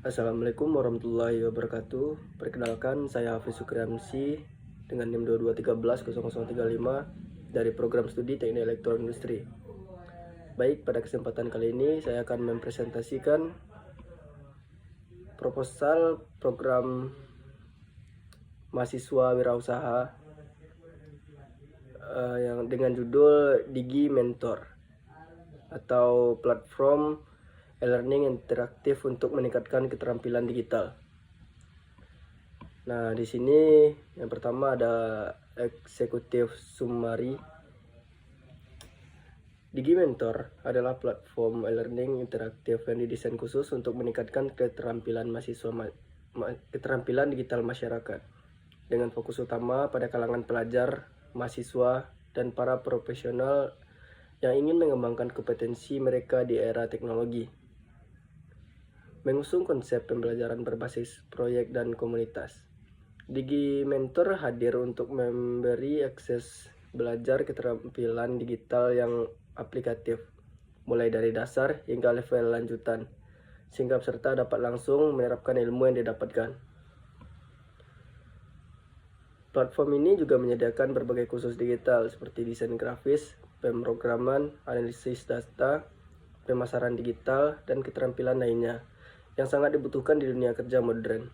Assalamualaikum warahmatullahi wabarakatuh. Perkenalkan, saya Hafiz Sukriamsi dengan NIM 22130035 dari program studi Teknik Elektroindustri. Baik, pada kesempatan kali ini saya akan mempresentasikan proposal program mahasiswa wirausaha yang dengan judul Digi Mentor atau platform e-learning interaktif untuk meningkatkan keterampilan digital. Nah, di sini yang pertama ada eksekutif summary. Digi Mentor adalah platform e-learning interaktif yang didesain khusus untuk meningkatkan keterampilan keterampilan digital masyarakat dengan fokus utama pada kalangan pelajar, mahasiswa, dan para profesional yang ingin mengembangkan kompetensi mereka di era teknologi. Mengusung konsep pembelajaran berbasis proyek dan komunitas. Digi Mentor hadir untuk memberi akses belajar keterampilan digital yang aplikatif, mulai dari dasar hingga level lanjutan, sehingga peserta dapat langsung menerapkan ilmu yang didapatkan. Platform ini juga menyediakan berbagai kursus digital seperti desain grafis, pemrograman, analisis data, pemasaran digital, dan keterampilan lainnya yang sangat dibutuhkan di dunia kerja modern.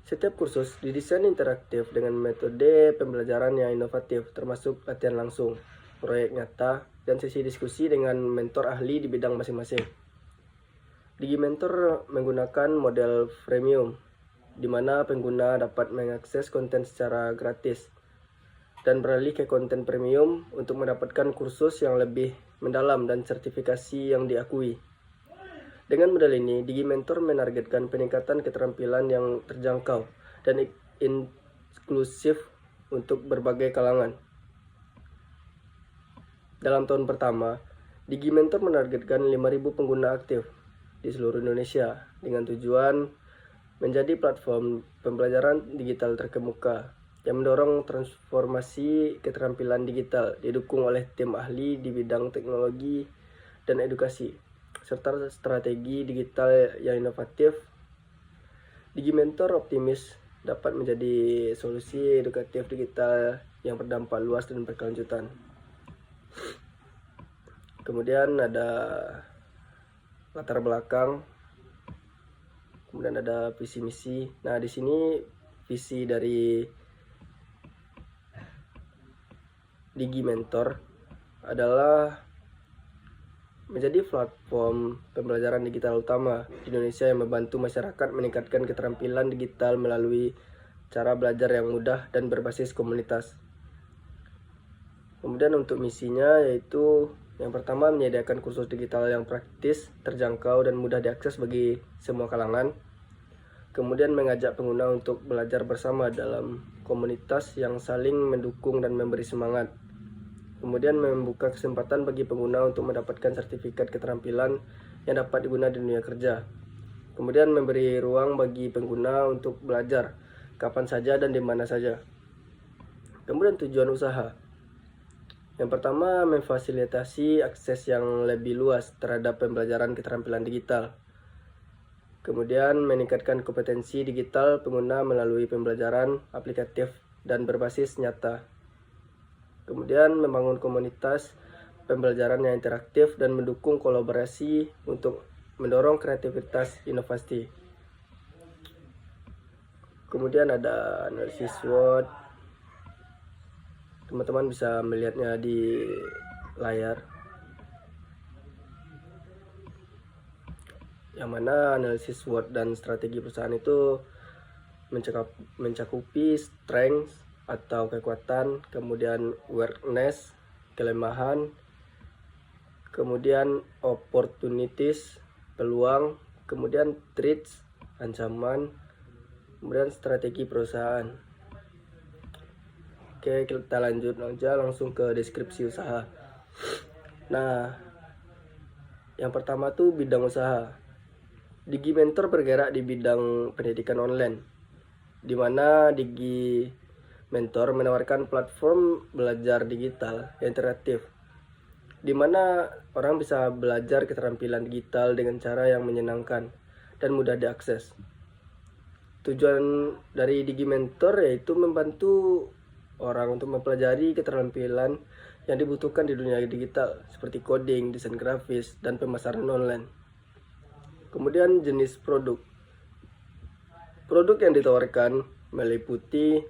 Setiap kursus didesain interaktif dengan metode pembelajaran yang inovatif, termasuk latihan langsung, proyek nyata, dan sesi diskusi dengan mentor ahli di bidang masing-masing. Digi Mentor menggunakan model freemium, di mana pengguna dapat mengakses konten secara gratis dan beralih ke konten premium untuk mendapatkan kursus yang lebih mendalam dan sertifikasi yang diakui. Dengan model ini, Digi Mentor menargetkan peningkatan keterampilan yang terjangkau dan inklusif untuk berbagai kalangan. Dalam tahun pertama, Digi Mentor menargetkan 5.000 pengguna aktif di seluruh Indonesia dengan tujuan menjadi platform pembelajaran digital terkemuka yang mendorong transformasi keterampilan digital didukung oleh tim ahli di bidang teknologi dan edukasi serta strategi digital yang inovatif. Digi Mentor optimis dapat menjadi solusi edukatif digital yang berdampak luas dan berkelanjutan. Kemudian ada latar belakang, kemudian ada visi misi. Nah, di sini visi dari Digi Mentor adalah menjadi platform pembelajaran digital utama di Indonesia yang membantu masyarakat meningkatkan keterampilan digital melalui cara belajar yang mudah dan berbasis komunitas. Kemudian untuk misinya yaitu yang pertama menyediakan kursus digital yang praktis, terjangkau, dan mudah diakses bagi semua kalangan. Kemudian mengajak pengguna untuk belajar bersama dalam komunitas yang saling mendukung dan memberi semangat. Kemudian membuka kesempatan bagi pengguna untuk mendapatkan sertifikat keterampilan yang dapat digunakan di dunia kerja. Kemudian memberi ruang bagi pengguna untuk belajar kapan saja dan di mana saja. Kemudian tujuan usaha. Yang pertama, memfasilitasi akses yang lebih luas terhadap pembelajaran keterampilan digital. Kemudian meningkatkan kompetensi digital pengguna melalui pembelajaran aplikatif dan berbasis nyata. Kemudian membangun komunitas pembelajaran yang interaktif dan mendukung kolaborasi untuk mendorong kreativitas inovasi. Kemudian ada analisis SWOT. Teman-teman bisa melihatnya di layar. Yang mana analisis SWOT dan strategi perusahaan itu mencakupi strength atau kekuatan, kemudian weakness, kelemahan, kemudian opportunities, peluang, kemudian threats, ancaman, kemudian strategi perusahaan. Oke, kita lanjut aja langsung ke deskripsi usaha. Nah, yang pertama tuh bidang usaha. Digi Mentor bergerak di bidang pendidikan online, di mana Digi Mentor menawarkan platform belajar digital yang interaktif, di mana orang bisa belajar keterampilan digital dengan cara yang menyenangkan dan mudah diakses. Tujuan dari Digimentor yaitu membantu orang untuk mempelajari keterampilan yang dibutuhkan di dunia digital seperti coding, desain grafis, dan pemasaran online. Kemudian jenis produk. Produk yang ditawarkan meliputi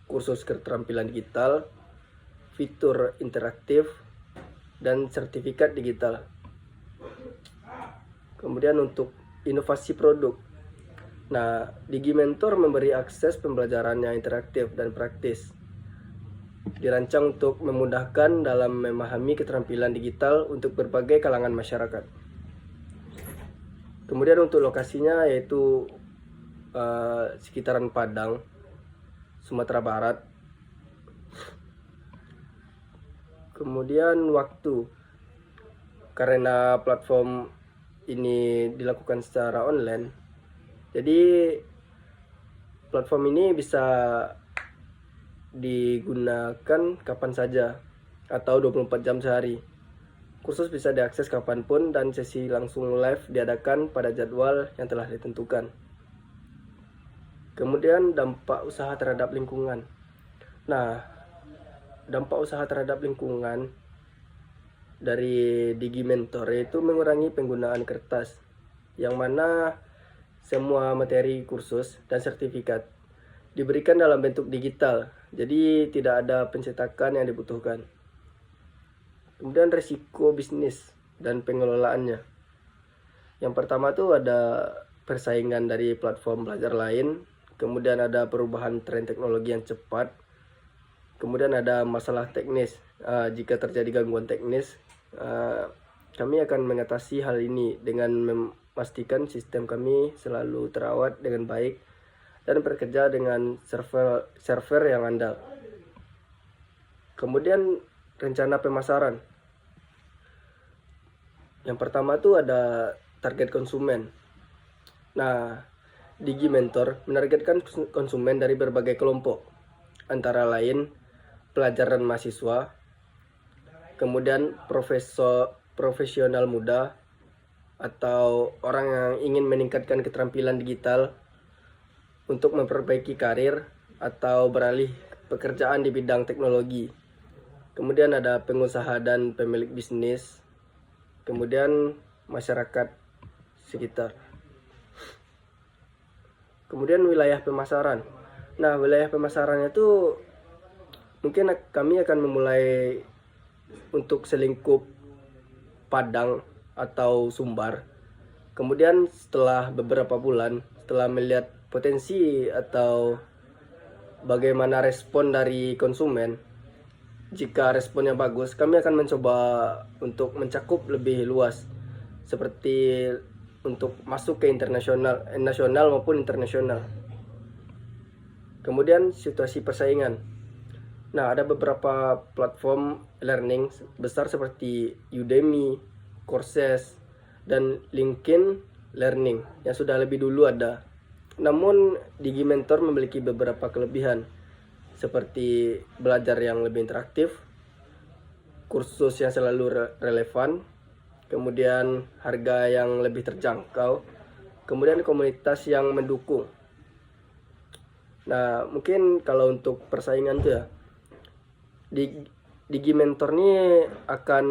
kursus keterampilan digital, fitur interaktif, dan sertifikat digital. Kemudian untuk inovasi produk. Nah, Digimentor memberi akses pembelajaran yang interaktif dan praktis. Dirancang untuk memudahkan dalam memahami keterampilan digital untuk berbagai kalangan masyarakat. Kemudian untuk lokasinya yaitu sekitaran Padang, Sumatera Barat. Kemudian waktu, karena platform ini dilakukan secara online, jadi platform ini bisa digunakan kapan saja atau 24 jam sehari. Kursus bisa diakses kapanpun dan sesi langsung live diadakan pada jadwal yang telah ditentukan. Kemudian dampak usaha terhadap lingkungan. Nah, dampak usaha terhadap lingkungan dari Digimentor yaitu mengurangi penggunaan kertas, yang mana semua materi kursus dan sertifikat diberikan dalam bentuk digital, jadi tidak ada pencetakan yang dibutuhkan. Kemudian risiko bisnis dan pengelolaannya. Yang pertama tuh ada persaingan dari platform belajar lain, kemudian ada perubahan tren teknologi yang cepat, kemudian ada masalah teknis. Jika terjadi gangguan teknis, kami akan mengatasi hal ini dengan memastikan sistem kami selalu terawat dengan baik dan bekerja dengan server yang andal. Kemudian rencana pemasaran. Yang pertama tuh ada target konsumen. Nah, Digimentor menargetkan konsumen dari berbagai kelompok, antara lain pelajar dan mahasiswa, kemudian profesional muda, atau orang yang ingin meningkatkan keterampilan digital untuk memperbaiki karir atau beralih pekerjaan di bidang teknologi. Kemudian ada pengusaha dan pemilik bisnis, kemudian masyarakat sekitar. Kemudian wilayah pemasaran. Nah, wilayah pemasarannya itu mungkin kami akan memulai untuk selingkup Padang atau Sumbar. Kemudian setelah beberapa bulan, setelah melihat potensi atau bagaimana respon dari konsumen, jika responnya bagus, kami akan mencoba untuk mencakup lebih luas, seperti untuk masuk ke nasional maupun internasional. Kemudian situasi persaingan. Nah, ada beberapa platform learning besar seperti Udemy, Coursera, dan LinkedIn Learning yang sudah lebih dulu ada. Namun Digimentor memiliki beberapa kelebihan seperti belajar yang lebih interaktif, kursus yang selalu relevan, kemudian harga yang lebih terjangkau, kemudian komunitas yang mendukung. Nah, mungkin kalau untuk persaingan tuh ya, Digimentor ini akan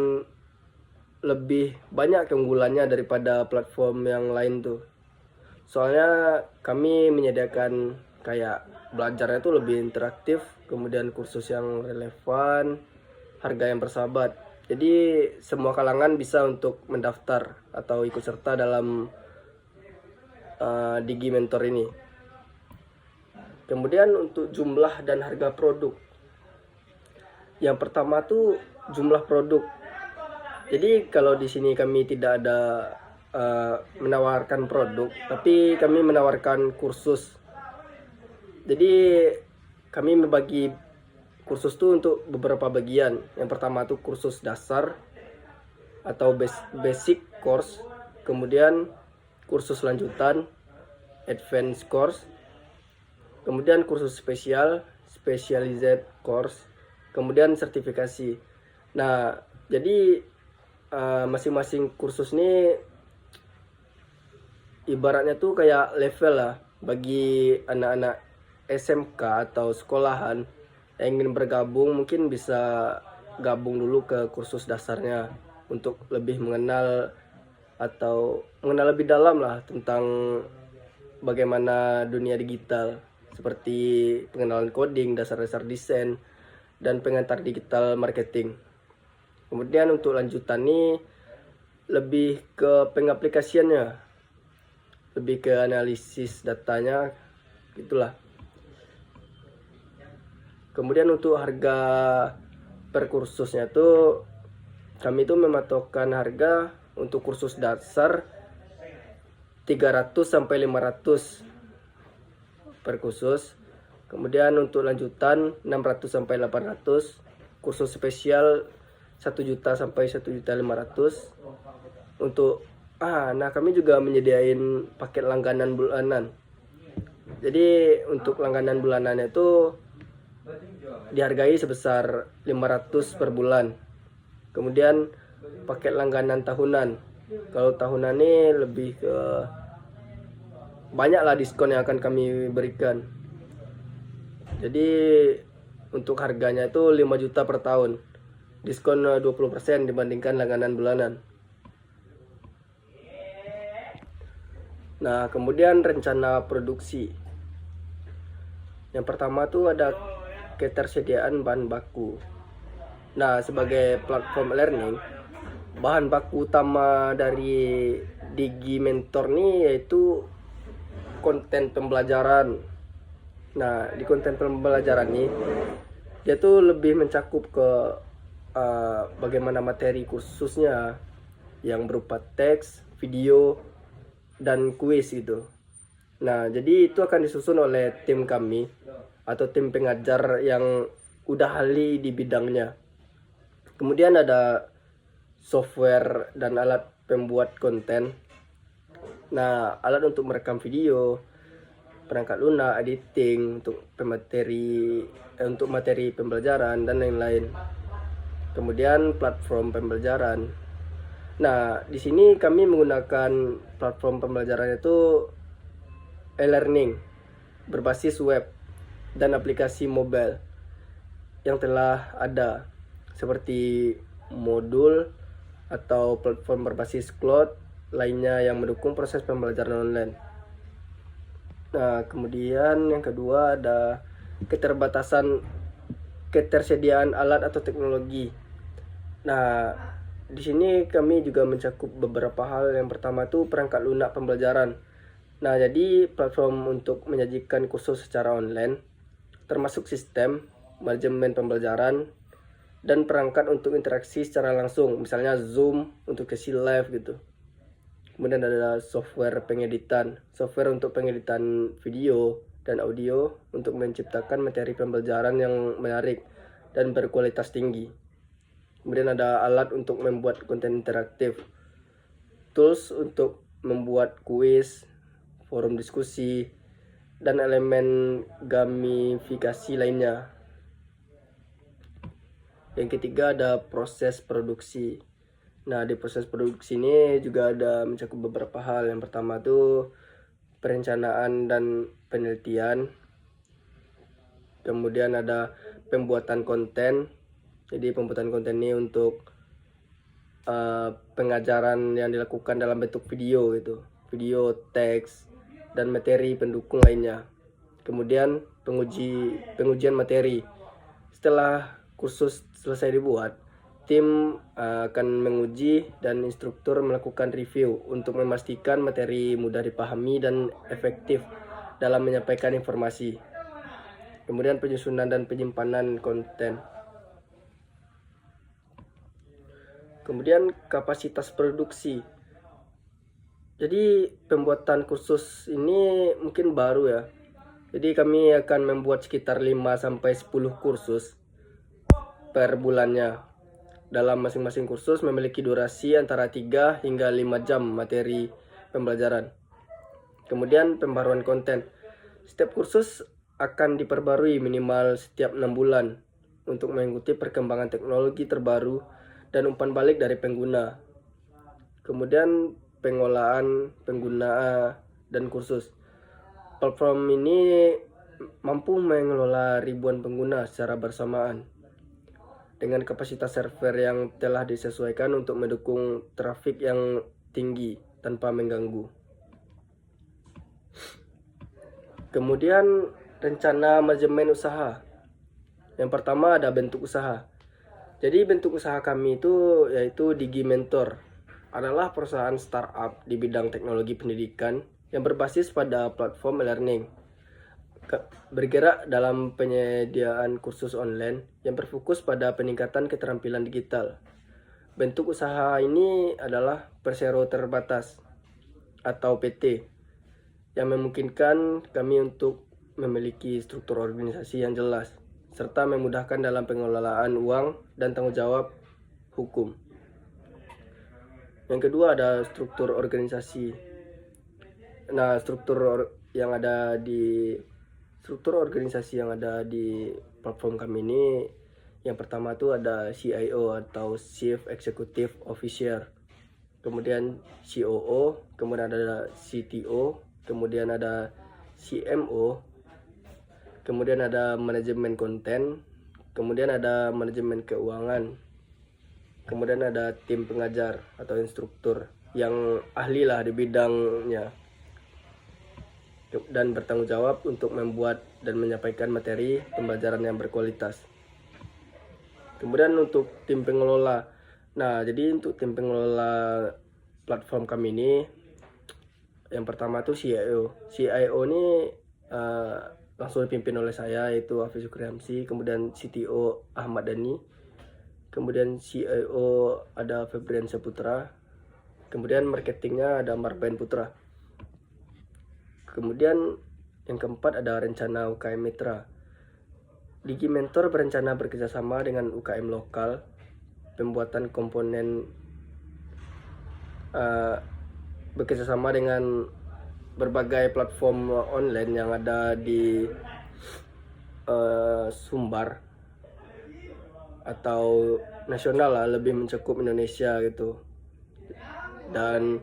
lebih banyak keunggulannya daripada platform yang lain tuh. Soalnya kami menyediakan kayak belajarnya tuh lebih interaktif, kemudian kursus yang relevan, harga yang bersahabat. Jadi semua kalangan bisa untuk mendaftar atau ikut serta dalam Digimentor ini. Kemudian untuk jumlah dan harga produk. Yang pertama tuh jumlah produk. Jadi kalau di sini kami tidak ada menawarkan produk, tapi kami menawarkan kursus. Jadi kami membagi kursus tuh untuk beberapa bagian. Yang pertama tuh kursus dasar atau basic course, kemudian kursus lanjutan, advanced course, kemudian kursus spesial, specialized course, kemudian sertifikasi. Nah, jadi masing-masing kursus ini ibaratnya tuh kayak level lah bagi anak-anak SMK atau sekolahan yang ingin bergabung, mungkin bisa gabung dulu ke kursus dasarnya untuk lebih mengenal atau mengenal lebih dalam lah tentang bagaimana dunia digital, seperti pengenalan coding, dasar-dasar desain, dan pengantar digital marketing. Kemudian untuk lanjutan nih lebih ke pengaplikasiannya, lebih ke analisis datanya gitulah. Kemudian untuk harga per kursusnya tuh kami tuh mematokkan harga untuk kursus dasar 300 sampai 500 per kursus. Kemudian untuk lanjutan 600 sampai 800, kursus spesial 1 juta sampai 1.500.000. Untuk nah kami juga menyediain paket langganan bulanan. Jadi untuk langganan bulanan itu dihargai sebesar 500 per bulan. Kemudian paket langganan tahunan. Kalau tahunan ini lebih ke banyaklah diskon yang akan kami berikan. Jadi untuk harganya itu 5 juta per tahun. Diskon 20% dibandingkan langganan bulanan. Nah, kemudian rencana produksi. Yang pertama tuh ada ketersediaan bahan baku. Nah, sebagai platform learning, bahan baku utama dari Digi Mentor nih yaitu konten pembelajaran. Nah, di konten pembelajaran nih dia tuh lebih mencakup ke bagaimana materi kursusnya yang berupa teks, video, dan kuis gitu. Nah, jadi itu akan disusun oleh tim kami atau tim pengajar yang udah ahli di bidangnya. Kemudian ada software dan alat pembuat konten. Nah, alat untuk merekam video, perangkat lunak, editing untuk materi pembelajaran dan lain-lain. Kemudian platform pembelajaran. Nah, di sini kami menggunakan platform pembelajaran itu e-learning berbasis web dan aplikasi mobile yang telah ada seperti modul atau platform berbasis cloud lainnya yang mendukung proses pembelajaran online. Nah, kemudian yang kedua ada ketersediaan alat atau teknologi. Nah, di sini kami juga mencakup beberapa hal. Yang pertama itu perangkat lunak pembelajaran. Nah, jadi platform untuk menyajikan kursus secara online, termasuk sistem, manajemen pembelajaran, dan perangkat untuk interaksi secara langsung, misalnya Zoom untuk sesi live gitu. Kemudian ada software untuk pengeditan video dan audio untuk menciptakan materi pembelajaran yang menarik dan berkualitas tinggi. Kemudian ada alat untuk membuat konten interaktif, tools untuk membuat kuis, forum diskusi, dan elemen gamifikasi lainnya. Yang ketiga ada proses produksi. Nah, di proses produksi ini juga ada mencakup beberapa hal. Yang pertama tuh perencanaan dan penelitian. Kemudian ada pembuatan konten. Jadi pembuatan konten ini untuk pengajaran yang dilakukan dalam bentuk video gitu. Video, teks, dan materi pendukung lainnya. Kemudian pengujian materi. Setelah kursus selesai dibuat, tim akan menguji dan instruktur melakukan review untuk memastikan materi mudah dipahami dan efektif dalam menyampaikan informasi. Kemudian penyusunan dan penyimpanan konten. Kemudian kapasitas produksi. Jadi pembuatan kursus ini mungkin baru ya. Jadi kami akan membuat sekitar 5-10 kursus per bulannya. Dalam masing-masing kursus memiliki durasi antara 3 hingga 5 jam materi pembelajaran. Kemudian pembaruan konten. Setiap kursus akan diperbarui minimal setiap 6 bulan untuk mengikuti perkembangan teknologi terbaru dan umpan balik dari pengguna. Kemudian pengolahan pengguna dan kursus. Platform ini mampu mengelola ribuan pengguna secara bersamaan dengan kapasitas server yang telah disesuaikan untuk mendukung trafik yang tinggi tanpa mengganggu. Kemudian rencana manajemen usaha. Yang pertama ada bentuk usaha. Jadi bentuk usaha kami itu yaitu Digi Mentor. Adalah perusahaan startup di bidang teknologi pendidikan yang berbasis pada platform e-learning. Bergerak dalam penyediaan kursus online yang berfokus pada peningkatan keterampilan digital. Bentuk usaha ini adalah persero terbatas atau PT yang memungkinkan kami untuk memiliki struktur organisasi yang jelas serta memudahkan dalam pengelolaan uang dan tanggung jawab hukum. Yang kedua ada struktur organisasi. Nah, struktur organisasi yang ada di platform kami ini, yang pertama itu ada CIO atau Chief Executive Officer, kemudian COO, kemudian ada CTO, kemudian ada CMO, kemudian ada manajemen konten, kemudian ada manajemen keuangan, kemudian ada tim pengajar atau instruktur yang ahli lah di bidangnya dan bertanggung jawab untuk membuat dan menyampaikan materi pembelajaran yang berkualitas. Kemudian untuk tim pengelola. Nah, jadi untuk tim pengelola platform kami ini, yang pertama tuh CIO. CIO ini langsung dipimpin oleh saya, yaitu Hafiz Syukrihamsi. Kemudian CTO Ahmad Dhani. Kemudian CIO ada Febrian Saputra. Kemudian marketingnya ada Marben Putra. Kemudian yang keempat ada rencana UKM Mitra. Digi Mentor berencana bekerjasama dengan UKM lokal, pembuatan komponen, bekerjasama dengan berbagai platform online yang ada di Sumbar atau nasional lah, lebih mencakup Indonesia gitu, dan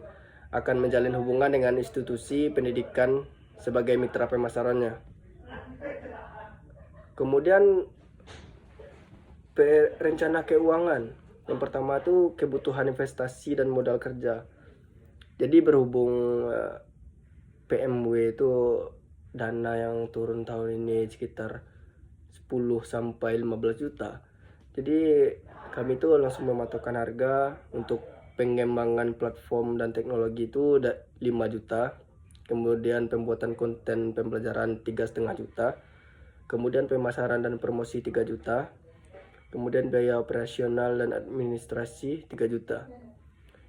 akan menjalin hubungan dengan institusi pendidikan sebagai mitra pemasarannya. Kemudian rencana keuangan. Yang pertama itu kebutuhan investasi dan modal kerja. Jadi berhubung PMW itu dana yang turun tahun ini sekitar 10 sampai 15 juta. Jadi kami itu langsung mematokkan harga untuk pengembangan platform dan teknologi itu 5 juta. Kemudian pembuatan konten pembelajaran 3,5 juta. Kemudian pemasaran dan promosi 3 juta. Kemudian biaya operasional dan administrasi 3 juta.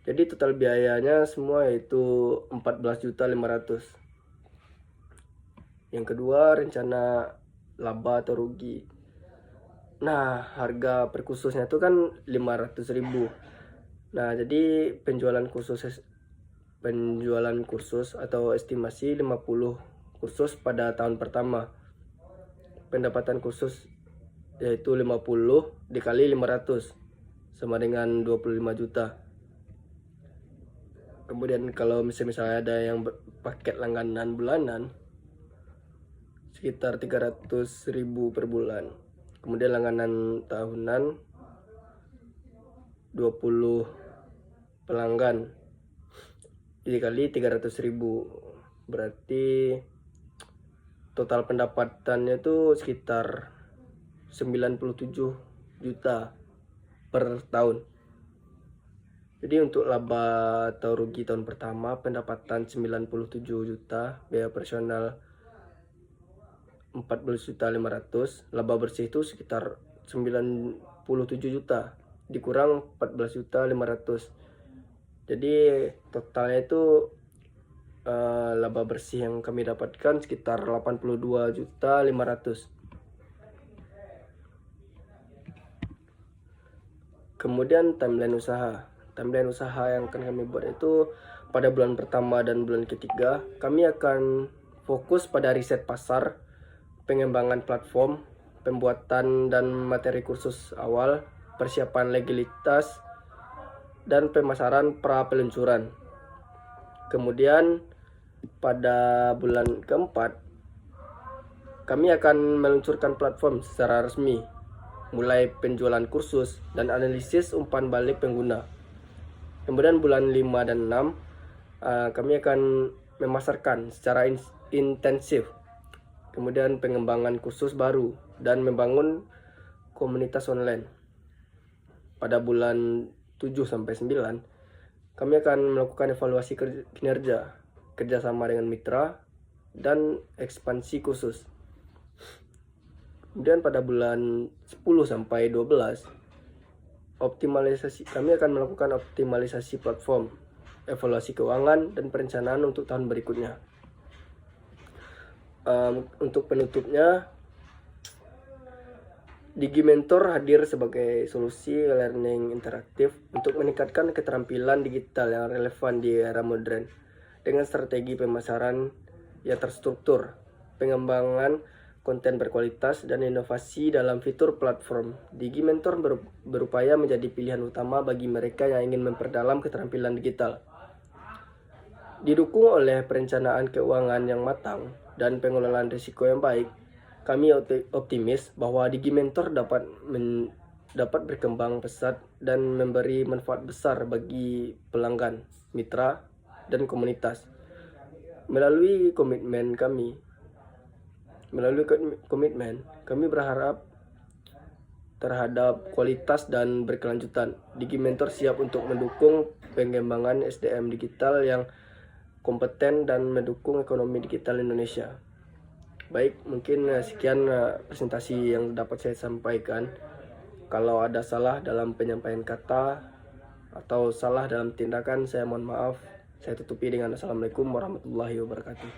Jadi total biayanya semua yaitu 14.500.000. Yang kedua, rencana laba atau rugi. Nah, harga per kursusnya itu kan 500.000. Nah, jadi penjualan kursus atau estimasi 50 kursus pada tahun pertama. Pendapatan kursus yaitu 50 dikali 500 sama dengan 25 juta. Kemudian kalau misalnya ada yang paket langganan bulanan sekitar 300.000 per bulan. Kemudian langganan tahunan 20 pelanggan dikali 300.000, berarti total pendapatannya itu sekitar 97 juta per tahun. Jadi untuk laba atau rugi tahun pertama pendapatan 97 juta, biaya operasional 14.500.000, laba bersih itu sekitar 97 juta dikurang 14.500.000. Jadi totalnya itu laba bersih yang kami dapatkan sekitar 82.500.000. Kemudian timeline usaha. Timeline usaha yang akan kami buat itu pada bulan pertama dan bulan ketiga kami akan fokus pada riset pasar, pengembangan platform, pembuatan dan materi kursus awal, persiapan legalitas, dan pemasaran pra peluncuran. Kemudian pada bulan keempat, kami akan meluncurkan platform secara resmi, mulai penjualan kursus dan analisis umpan balik pengguna. Kemudian bulan 5 dan 6, kami akan memasarkan secara intensif. Kemudian pengembangan kursus baru dan membangun komunitas online. Pada bulan 7 sampai 9, kami akan melakukan evaluasi kinerja, kerjasama dengan mitra, dan ekspansi kursus. Kemudian pada bulan 10 sampai 12, kami akan melakukan optimalisasi platform, evaluasi keuangan, dan perencanaan untuk tahun berikutnya. Untuk penutupnya, Digimentor hadir sebagai solusi learning interaktif untuk meningkatkan keterampilan digital yang relevan di era modern dengan strategi pemasaran yang terstruktur, pengembangan konten berkualitas, dan inovasi dalam fitur platform. Digimentor berupaya menjadi pilihan utama bagi mereka yang ingin memperdalam keterampilan digital. Didukung oleh perencanaan keuangan yang matang dan pengelolaan risiko yang baik, kami optimis bahwa Digimentor dapat berkembang pesat dan memberi manfaat besar bagi pelanggan, mitra, dan komunitas. Melalui komitmen, kami berharap terhadap kualitas dan berkelanjutan. Digimentor siap untuk mendukung pengembangan SDM digital yang kompeten dan mendukung ekonomi digital Indonesia. Baik, mungkin sekian presentasi yang dapat saya sampaikan. Kalau ada salah dalam penyampaian kata atau salah dalam tindakan, saya mohon maaf. Saya tutupi dengan Assalamualaikum warahmatullahi wabarakatuh.